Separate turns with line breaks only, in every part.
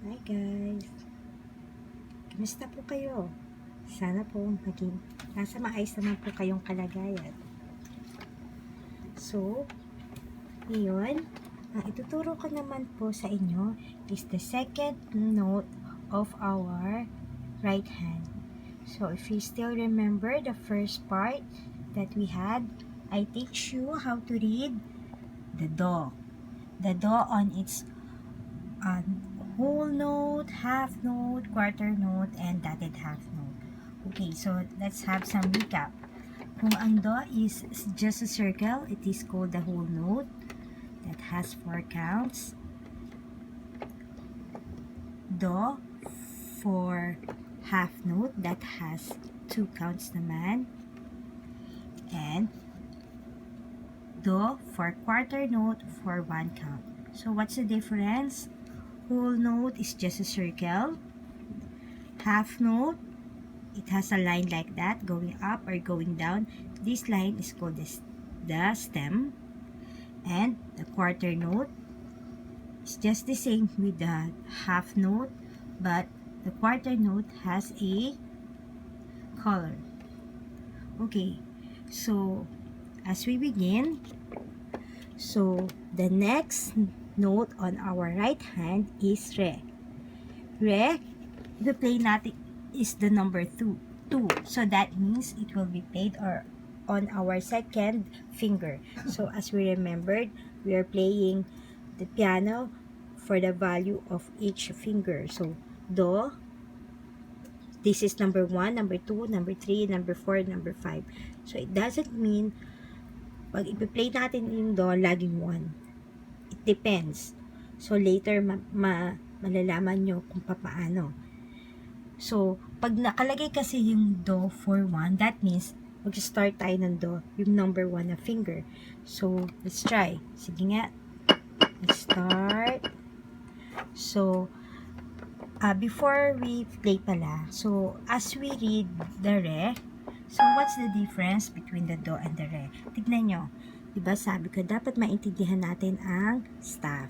Hi guys! Kamusta po kayo? Sana po nasa maayos naman po kayong kalagayan. So, ngayon, ang ituturo ko naman po sa inyo is the second note of our right hand. So, if you still remember the first part that we had, I teach you how to read the do. The do on its whole note, half note, quarter note, and dotted half note. Okay, so let's have some recap. Kung ang do is just a circle, it is called the whole note that has 4 counts. Do for half note that has 2 counts naman. And do for quarter note for 1 count. So what's the difference? Whole note is just a circle. Half note, it has a line like that, going up or going down. This line is called the stem. And the quarter note is just the same with the half note, but the quarter note has a color. Okay, so as we begin, so the next note on our right hand is re. Re, the play natin is the number 2. So that means it will be played on our second finger. So as we remembered, we are playing the piano for the value of each finger. So do, this is number 1, number 2, number 3, number 4, number 5. So it doesn't mean pag ipi-play natin yung do, laging 1. It depends. So, later, malalaman nyo kung paano. So, pag nakalagay kasi yung do for 1, that means, mag-start tayo ng do, yung number 1 na finger. So, let's try. Sige nga. Let's start. So, before we play pala, so, as we read the re, so, what's the difference between the do and the re? Tignan nyo. Diba sabi ko, dapat maintindihan natin ang staff.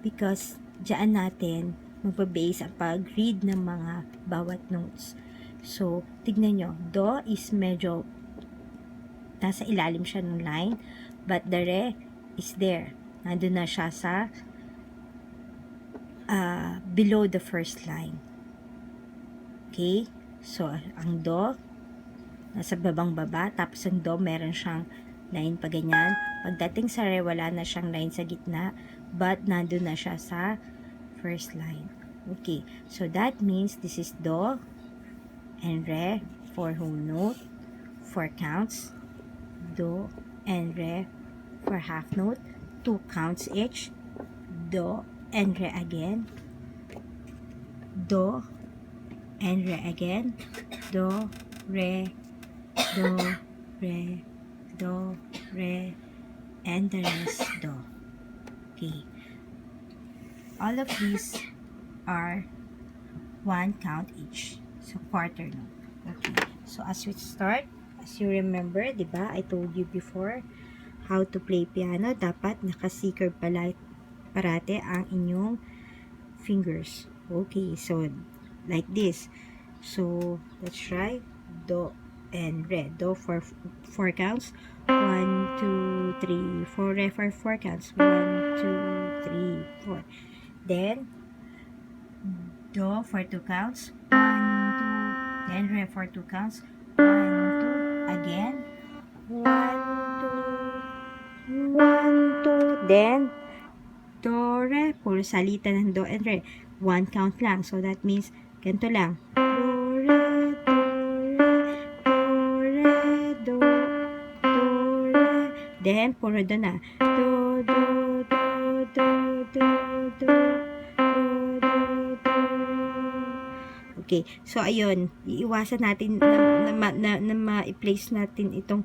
Because, diyan natin magpa-base ang pag-read ng mga bawat notes. So, tignan nyo. Do is medyo nasa ilalim siya ng line. But the re is there. Nandun na siya sa below the first line. Okay? So, ang do nasa babang baba. Tapos ang do meron siyang line pa ganyan. Pagdating sa re, wala na siyang line sa gitna, but nandun na siya sa first line. Okay, so that means this is do and re for whole note, 4 counts. Do and re for half note, 2 counts each. Do and re again. Do and re again. Do, re, do, re, do, re, and the rest do. Okay. All of these are 1 count each. So, quarter note. Okay. So, as we start, as you remember, diba, I told you before, how to play piano, dapat naka-secure pala parate ang inyong fingers. Okay. So, like this. So, let's try. Do and re. Do for 4 counts. 1, 2, 3, 4. Re for 4 counts. 1, 2, 3, 4. Then, do for 2 counts. 1, 2. Then, re for 2 counts. 1, 2. Again. 1, 2. 1, 2. Then, do, re. Puro salita ng do and re. 1 count lang. So, that means, ganito lang. Do, re, do, re, do, re, do, then, puro do na. Do, do, do, do, do, do, do, do, do. Okay. So, ayun. Iiwasan natin na ma-place natin itong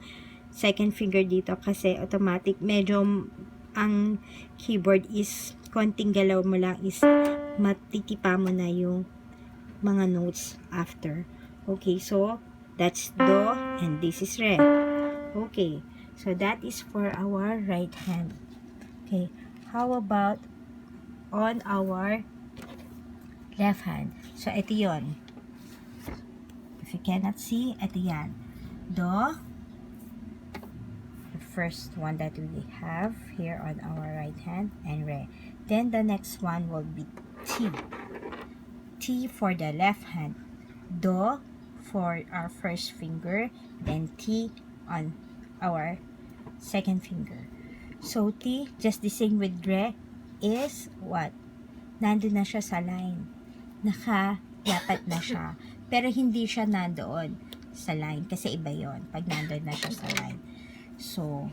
second finger dito kasi automatic. Medyo ang keyboard is konting galaw mo lang is matitipa mo na yung mga notes after. Okay. So, that's do and this is re. Okay. So, that is for our right hand. Okay. How about on our left hand. So, ito yun. If you cannot see, ito yan. Do, the first one that we have here on our right hand, and re. Then, the next one will be T. T for the left hand. Do for our first finger, then T on our second finger. So, T, just the same with re, is what? Nandun na siya sa line. Nakayapat na siya. Pero hindi siya nandoon sa line kasi iba yon pag nandun na siya sa line. So,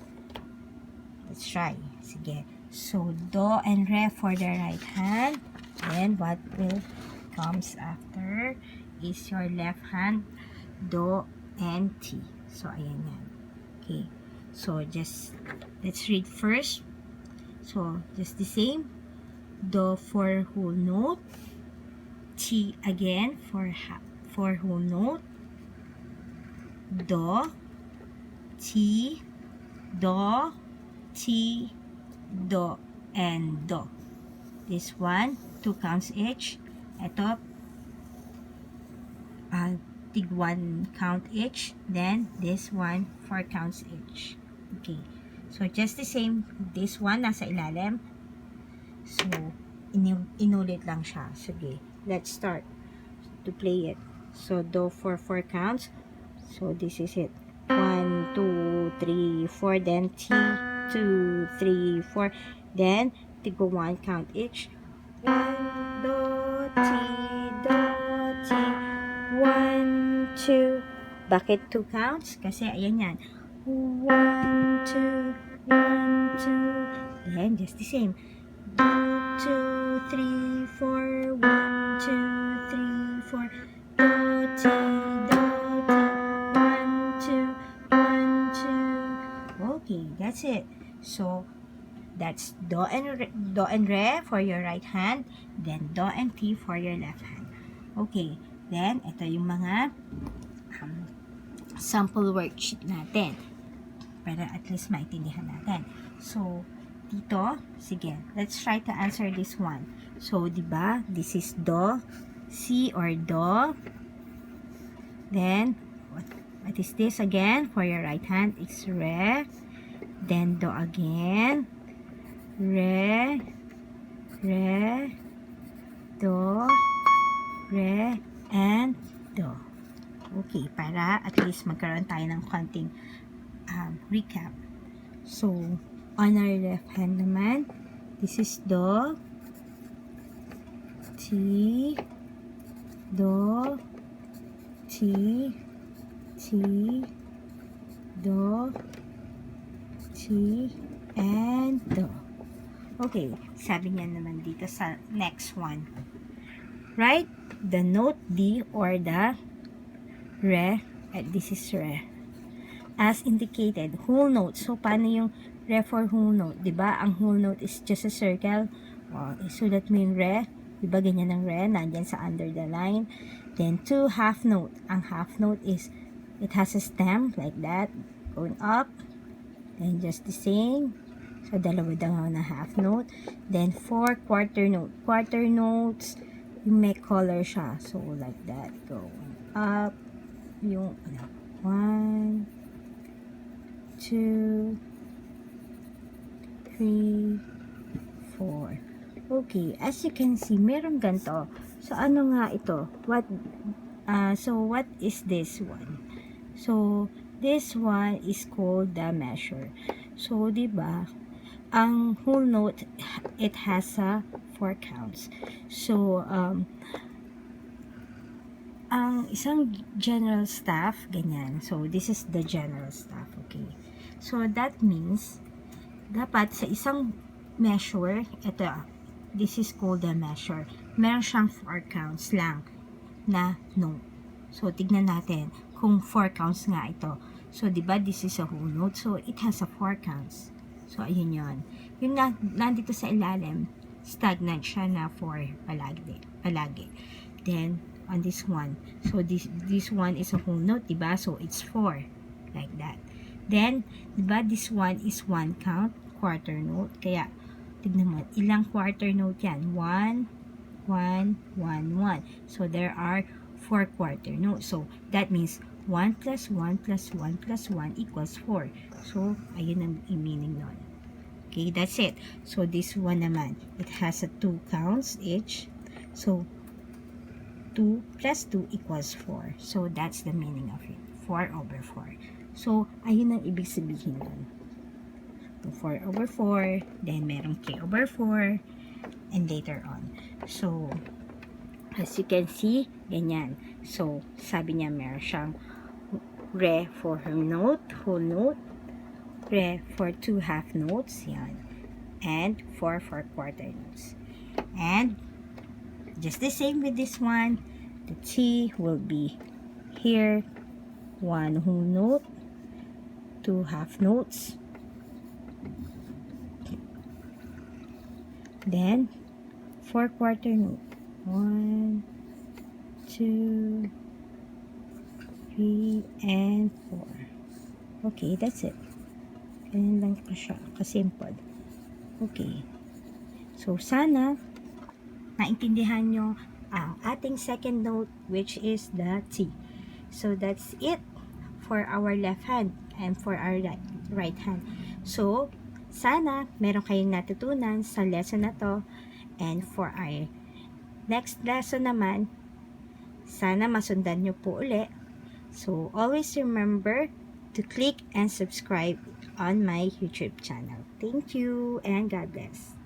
let's try. Sige. So, do and re for the right hand. Then, what will comes after is your left hand, do and T. So, ayan yan. Okay. So, just, let's read first. So, just the same. Do for whole note. T again for whole note. Do, T, do, T, do, and do. This one, 2 counts each. Ito, tig 1 count each. Then, this one, 4 counts each. Okay. So, just the same. This one, nasa ilalim. So, inulit lang siya. Sige. Let's start to play it. So, do for 4 counts. So, this is it. 1, 2, 3, 4. Then, T, 2, 3, 4. Then, tigo 1 count each. 1, do, T, do, T. 1, 2. Bakit 2 counts? Kasi, ayan yan. 1, 2, 1, 2. Then, just the same. 2, 3, 4. 1, 2, 3, 4. Do, T, do, T. 1, 2, 1, 2. Okay, that's it. So, that's do and re for your right hand. Then, do and T for your left hand. Okay. Then, ito yung mga sample worksheet natin. Para at least maintindihan natin. So, dito, sige, let's try to answer this one. So, di ba, this is do, C or do. Then, what is this again? For your right hand, it's re. Then, do again. Re, re, do, re, and do. Okay, para at least magkaroon tayo ng konting recap. So, on our left hand naman, this is do, T, do, T, T, do, T, and do. Okay, sabi niya naman dito sa next one. Write the note D or the re, this is re, as indicated, whole note. So, paano yung re for whole note? Diba, ang whole note is just a circle. Isulat mo yung re. Diba, ganyan ang re, nandyan sa under the line. Then, 2 half note. Ang half note is, it has a stem, like that, going up. Then, just the same. So, dalawa daw na half note. Then, 4 quarter note. Quarter notes, yung may color siya. So, like that, going up. Yung, 1, 2, 3, 4. Okay, as you can see, meron ganito. So, ano nga ito? So, what is this one? So, this one is called the measure. So, di ba, ang whole note, it has 4 counts. So, ang isang general staff, ganyan. So, this is the general staff, okay. So, that means, dapat sa isang measure, ito, this is called the measure. Meron siyang 4 counts lang na note. So, tignan natin kung 4 counts nga ito. So, diba, this is a whole note. So, it has a 4 counts. So, ayun yun. Yung nandito sa ilalim, stagnant siya na 4 palagi. Then, on this one. So, this one is a whole note, diba? So, it's 4. Like that. Then, diba, this one is 1 count, quarter note. Kaya, tignan mo, ilang quarter note yan? 1, 1, 1, 1. So there are 4 quarter notes. So that means 1 plus 1 plus 1 plus 1 equals 4. So ayun ang meaning nun. Okay, that's it. So this one naman, it has a 2 counts each. So 2 plus 2 equals 4. So that's the meaning of it. 4 over 4. So ayun ang ibig sabihin nun. 4 over 4, then merong 3 over 4, and later on. So, as you can see, ganyan. So, sabi niya meron siyang re for whole note, re for 2 half notes, yan, and 4 for quarter notes. And, just the same with this one, the T will be here, 1 whole note, 2 half notes, then 4 quarter note. 1, 2, 3, and 4. Okay, that's it. Ganyan lang siya, kasimple. Okay. So, sana naintindihan nyo ang ating second note, which is the T. So, that's it for our left hand and for our right hand. So, sana meron kayong natutunan sa lesson na to. And for our next lesson naman, sana masundan nyo po uli. So, always remember to click and subscribe on my YouTube channel. Thank you and God bless.